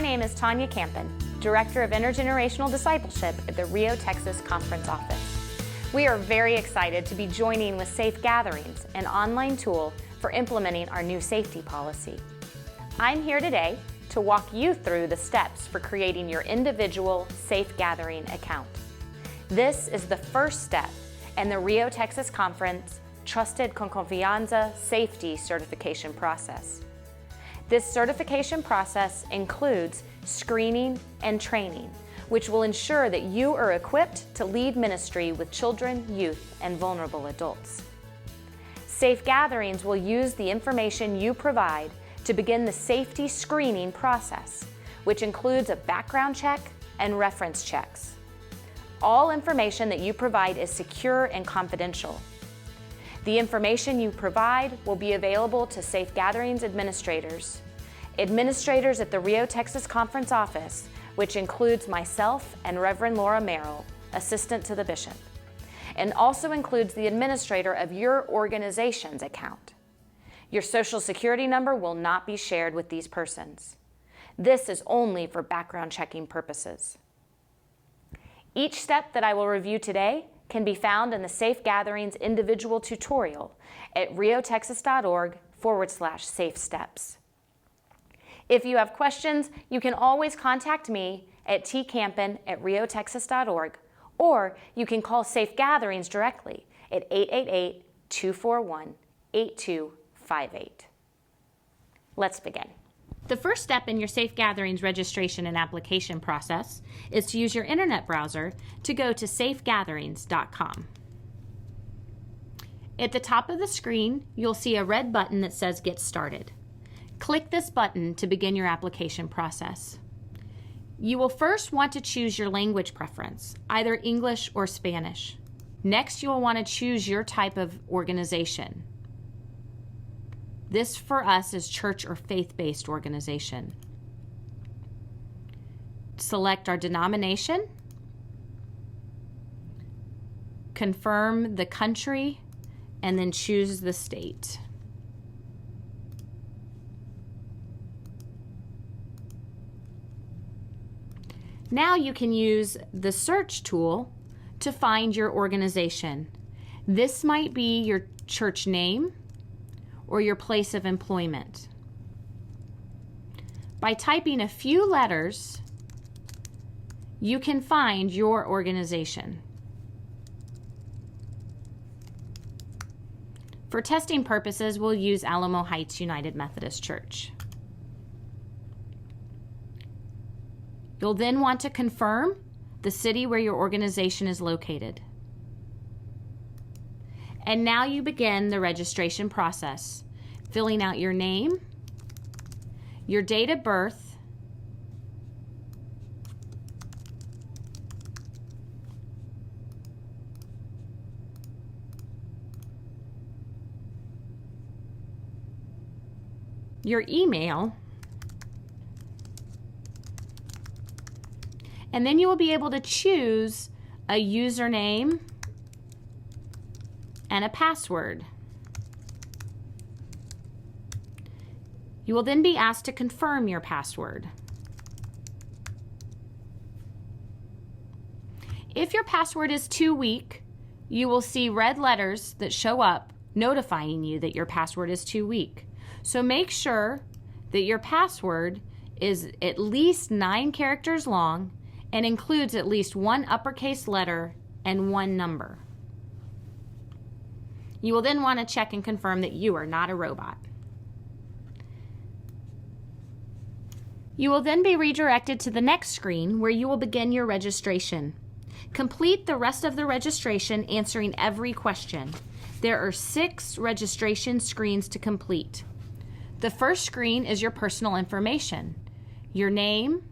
My name is Tanya Campen, Director of Intergenerational Discipleship at the Rio, Texas Conference Office. We are very excited to be joining with Safe Gatherings, an online tool for implementing our new safety policy. I'm here today to walk you through the steps for creating your individual Safe Gathering account. This is the first step in the Rio, Texas Conference Trusted con Confianza Safety Certification process. This certification process includes screening and training, which will ensure that you are equipped to lead ministry with children, youth, and vulnerable adults. Safe Gatherings will use the information you provide to begin the safety screening process, which includes a background check and reference checks. All information that you provide is secure and confidential. The information you provide will be available to Safe Gatherings administrators at the Rio, Texas Conference Office, which includes myself and Reverend Laura Merrill, Assistant to the Bishop, and also includes the administrator of your organization's account. Your Social Security number will not be shared with these persons. This is only for background checking purposes. Each step that I will review today can be found in the Safe Gatherings individual tutorial at riotexas.org/safe steps. If you have questions, you can always contact me at tcampen@riotexas.org, or you can call Safe Gatherings directly at 888-241-8258. Let's begin. The first step in your Safe Gatherings registration and application process is to use your internet browser to go to safegatherings.com. At the top of the screen, you'll see a red button that says Get Started. Click this button to begin your application process. You will first want to choose your language preference, either English or Spanish. Next, you will want to choose your type of organization. This for us is church or faith-based organization. Select our denomination. Confirm the country, and then choose the state. Now you can use the search tool to find your organization. This might be your church name or your place of employment. By typing a few letters, you can find your organization. For testing purposes, we'll use Alamo Heights United Methodist Church. You'll then want to confirm the city where your organization is located. And now you begin the registration process, filling out your name, your date of birth, your email, and then you will be able to choose a username and a password. You will then be asked to confirm your password. If your password is too weak, you will see red letters that show up notifying you that your password is too weak. So make sure that your password is at least 9 characters long and includes at least 1 uppercase letter and 1 number. You will then want to check and confirm that you are not a robot. You will then be redirected to the next screen where you will begin your registration. Complete the rest of the registration answering every question. There are 6 registration screens to complete. The first screen is your personal information, your name,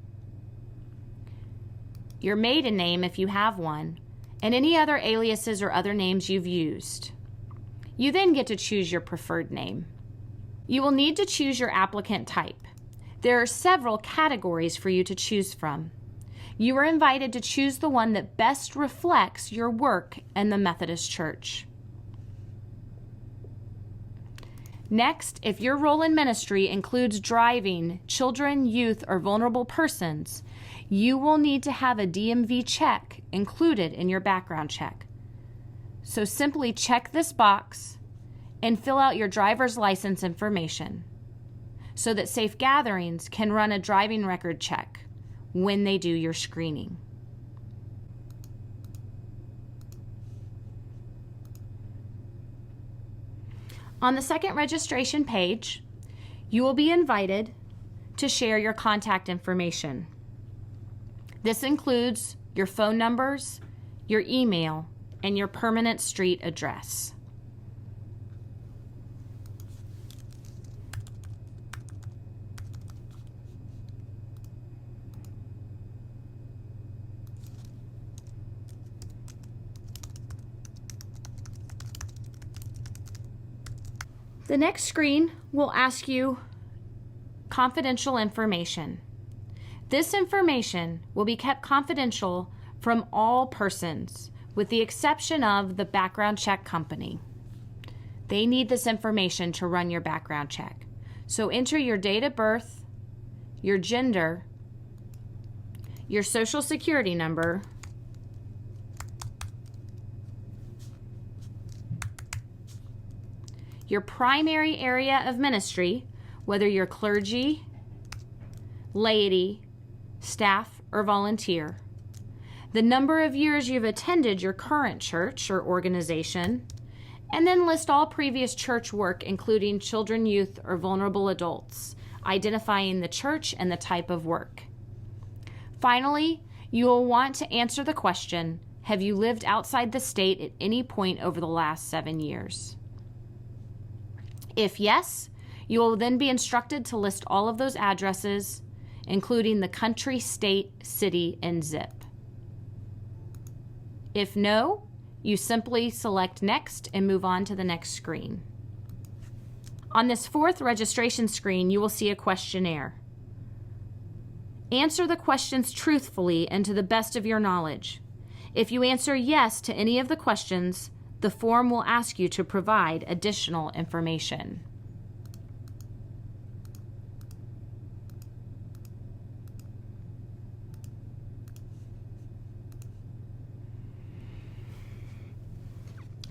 your maiden name if you have one, and any other aliases or other names you've used. You then get to choose your preferred name. You will need to choose your applicant type. There are several categories for you to choose from. You are invited to choose the one that best reflects your work in the Methodist Church. Next, if your role in ministry includes driving children, youth, or vulnerable persons, you will need to have a DMV check included in your background check. So simply check this box and fill out your driver's license information so that Safe Gatherings can run a driving record check when they do your screening. On the second registration page, you will be invited to share your contact information. This includes your phone numbers, your email, and your permanent street address. The next screen will ask you confidential information. This information will be kept confidential from all persons, with the exception of the background check company. They need this information to run your background check. So enter your date of birth, your gender, your social security number, your primary area of ministry, whether you're clergy, laity, staff, or volunteer, the number of years you've attended your current church or organization, and then list all previous church work, including children, youth, or vulnerable adults, identifying the church and the type of work. Finally, you will want to answer the question, have you lived outside the state at any point over the last 7 years? If yes, you will then be instructed to list all of those addresses, including the country, state, city, and zip. If no, you simply select Next and move on to the next screen. On this fourth registration screen, you will see a questionnaire. Answer the questions truthfully and to the best of your knowledge. If you answer yes to any of the questions, the form will ask you to provide additional information.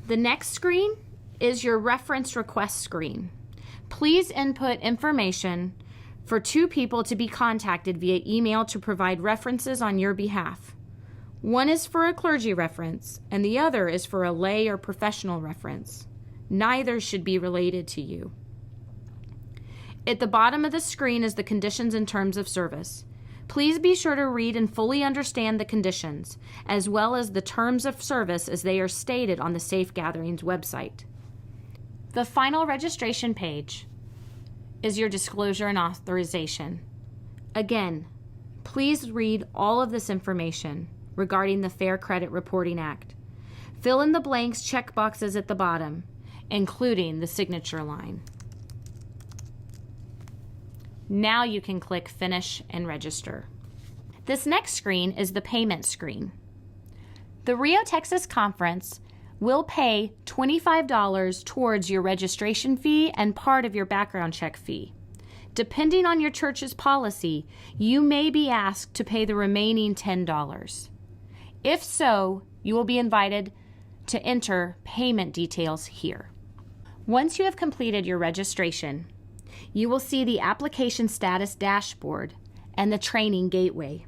The next screen is your reference request screen. Please input information for 2 people to be contacted via email to provide references on your behalf. One is for a clergy reference, and the other is for a lay or professional reference. Neither should be related to you. At the bottom of the screen is the conditions and terms of service. Please be sure to read and fully understand the conditions, as well as the terms of service as they are stated on the Safe Gatherings website. The final registration page is your disclosure and authorization. Again, please read all of this information regarding the Fair Credit Reporting Act. Fill in the blanks, check boxes at the bottom, including the signature line. Now you can click Finish and Register. This next screen is the payment screen. The Rio Texas Conference will pay $25 towards your registration fee and part of your background check fee. Depending on your church's policy, you may be asked to pay the remaining $10. If so, you will be invited to enter payment details here. Once you have completed your registration, you will see the application status dashboard and the training gateway.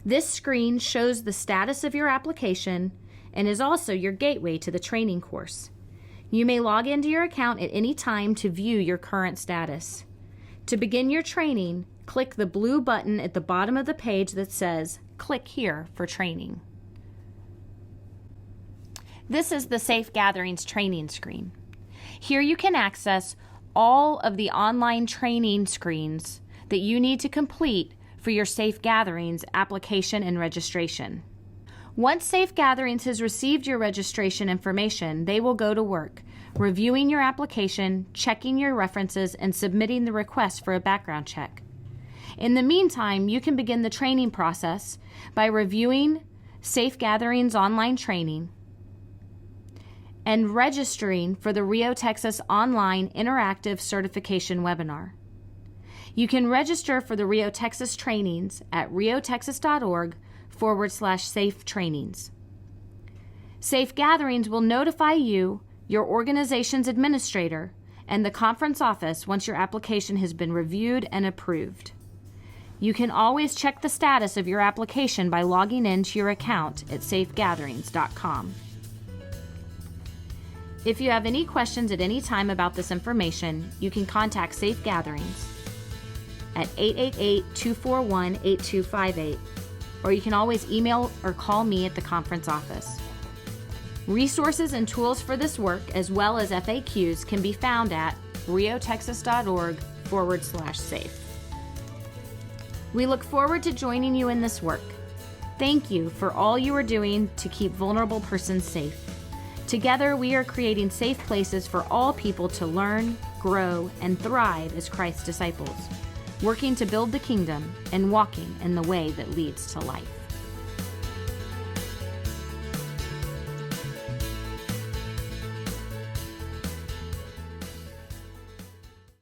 This screen shows the status of your application and is also your gateway to the training course. You may log into your account at any time to view your current status. To begin your training, click the blue button at the bottom of the page that says, "Click here for training." This is the Safe Gatherings training screen. Here you can access all of the online training screens that you need to complete for your Safe Gatherings application and registration. Once Safe Gatherings has received your registration information, they will go to work, reviewing your application, checking your references, and submitting the request for a background check. In the meantime, you can begin the training process by reviewing Safe Gatherings online training and registering for the Rio Texas Online Interactive Certification Webinar. You can register for the Rio Texas trainings at riotexas.org/safe trainings. Safe Gatherings will notify you, your organization's administrator, and the conference office once your application has been reviewed and approved. You can always check the status of your application by logging into your account at safegatherings.com. If you have any questions at any time about this information, you can contact Safe Gatherings at 888-241-8258, or you can always email or call me at the conference office. Resources and tools for this work, as well as FAQs, can be found at riotexas.org/safe. We look forward to joining you in this work. Thank you for all you are doing to keep vulnerable persons safe. Together, we are creating safe places for all people to learn, grow, and thrive as Christ's disciples, working to build the kingdom and walking in the way that leads to life.